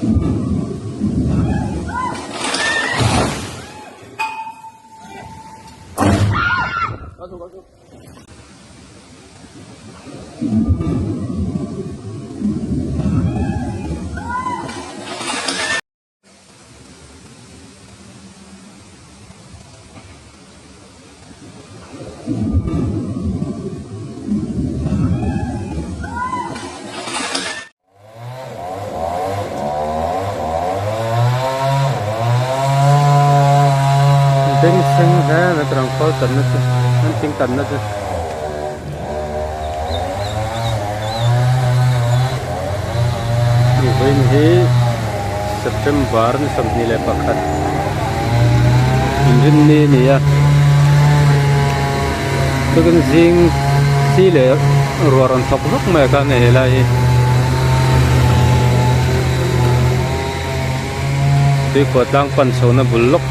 Tính sinh ra là trồng khó tận nó chứ, nó chính tận nó chứ. Ini ini September ni sampai nilai pakat. Ini ni ya. Tu kan zing sile ruaran top ruk mereka ni helai. Di kotang pansona bulok.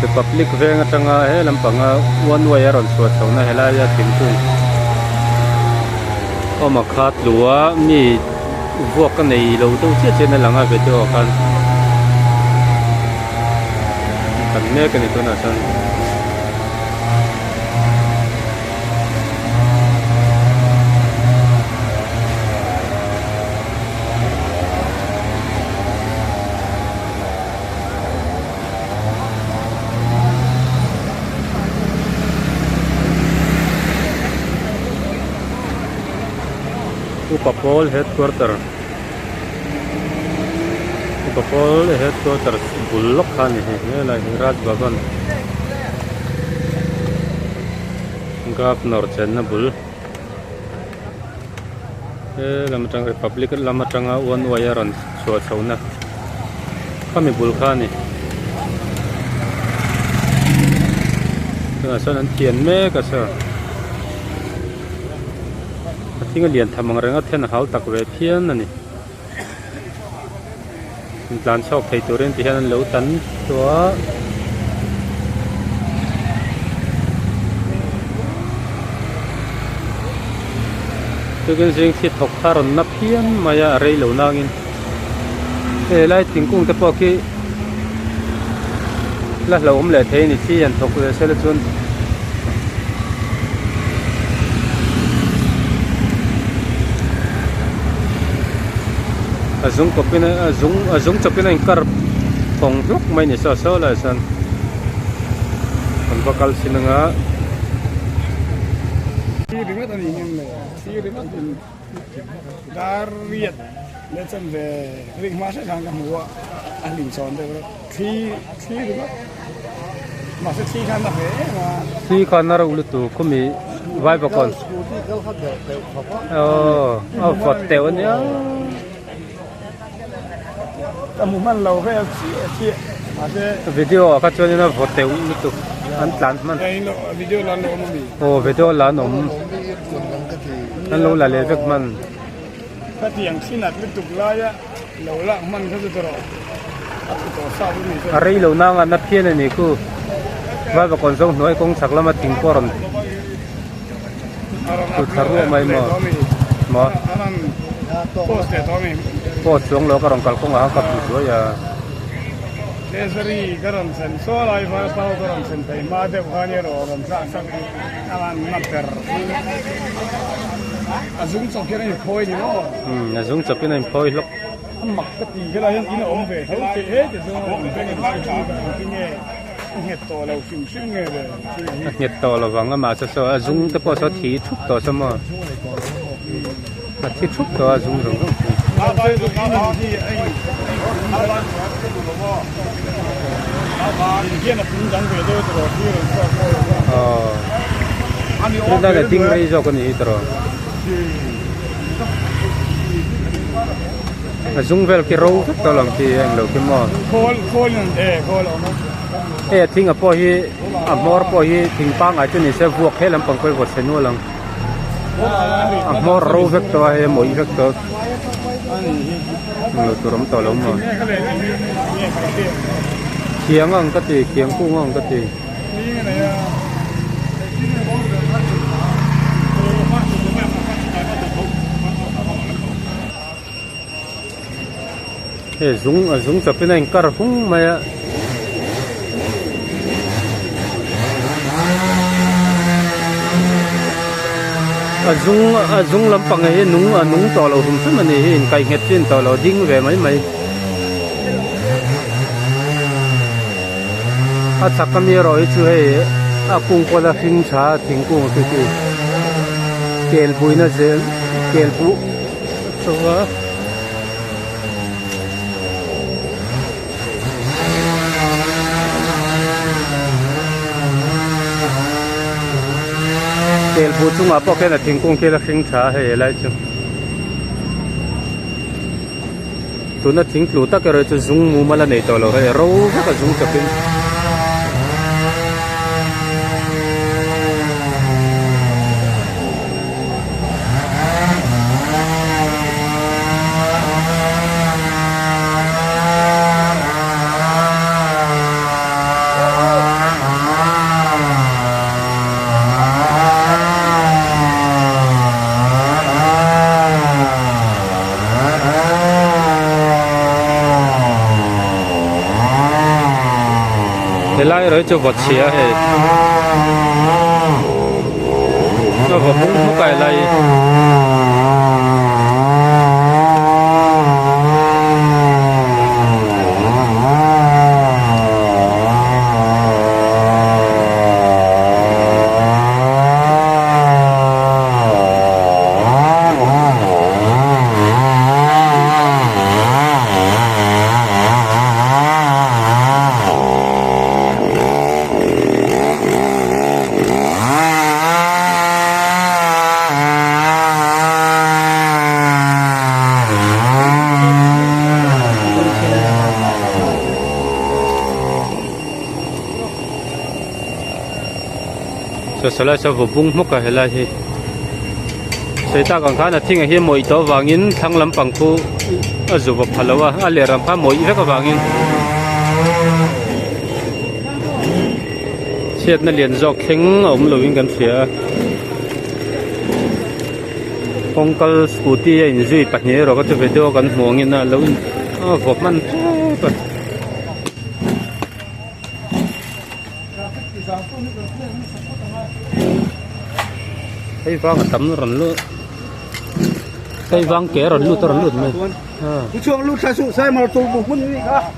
The public venga tanga he lampanga one way aron suat sauna helaya tintung o makhat lua mi vuak ka nei lo tu che che na langa ve to kan ne ka ni to na san Upapol headquarter bulok kan ini lah Raj Bhavan Governor Chennabul lamatang Republic lamatang one wayaran suat sauna kami bulkan ni kasan tian me kasa tinggal lihat tamang rengat ten hal tak repian ni plan sok thai turin tihan lautan tua tu kan sing si thok tharon na pian maya rei lo nangin lai tingkung te poki la lo le thei ni chi an thok le sele chun azung kopina azung chopina inkar pong lok mai ni so la san kon bakal sinanga rimat ani ngin rimat dariat lesan ve ring masa kan kam wa alin son de rimat masa kan na ve ma kan na ulu tu kumi vai bakon fotel ni tamuman lau kayak si ada video kat cuci na fotel itu antlan man video lalu ni video lalu lalu lalezak man tapi yang sinat itu laya laula man itu terus aku tu sahaja ni hari lalu nang anak pian ni ku vai bakon song noi kong saklama tingkoran tu taruh mai ma post itu ni post song lo karong kalkong kap itu ya Desari garam sen soalai tahu garam sen tapi made bukannya orang sak aman mater azung sokira ni poi ni no azung sokira ni poi lok mak keti kala yang ini om ve tahu ke je so ini to lo sim sim nge to lo wang ma so azung te po so thi thuk to sama thi thuk to azung rong kita ada tinggal di jauh ni terus. Azung vel kiro tolong ki yang lo kimo. Kol tinggal pohi amor pohi tingpang aja ni saya buat helam pangkoi buat senu lang. Amor ro vektor he moi vektor. Lo turun tolong mo. Kiang ang kati, kiang kung ang kati. he zung chapin in kar hung maya azung lampang he nung to lo hum sam ani hin kai nget chin to lo ding ve mai a chakami roi chu he a kung ko la hing cha thing kung tu tu kel buina zel kel bu so kel bu chung a po ke na thing kung ke la hing cha he lai chu tu na thing tlu ta ka ro chu zung mu mala nei to lo he ro ka zung chapin lại rồi cho vật xía hè nó vật bung không cài lại sala sa vubung mo ka hela hi seita kang khana thinga hi moi to wangin thanglam pangku azuwa phalawa ale ram pha moi ve ka wangin chet na lian jok thing om loving kan fia pongkal scooty in zui pahne ro ka tu video kan hmongin na lo vop man cái vang tấm rần luôn cái vang kế rần luôn rần luôn mày cái chuông luôn sai sự sai mà tôi buộc muốn gì cả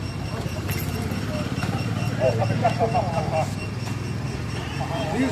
đi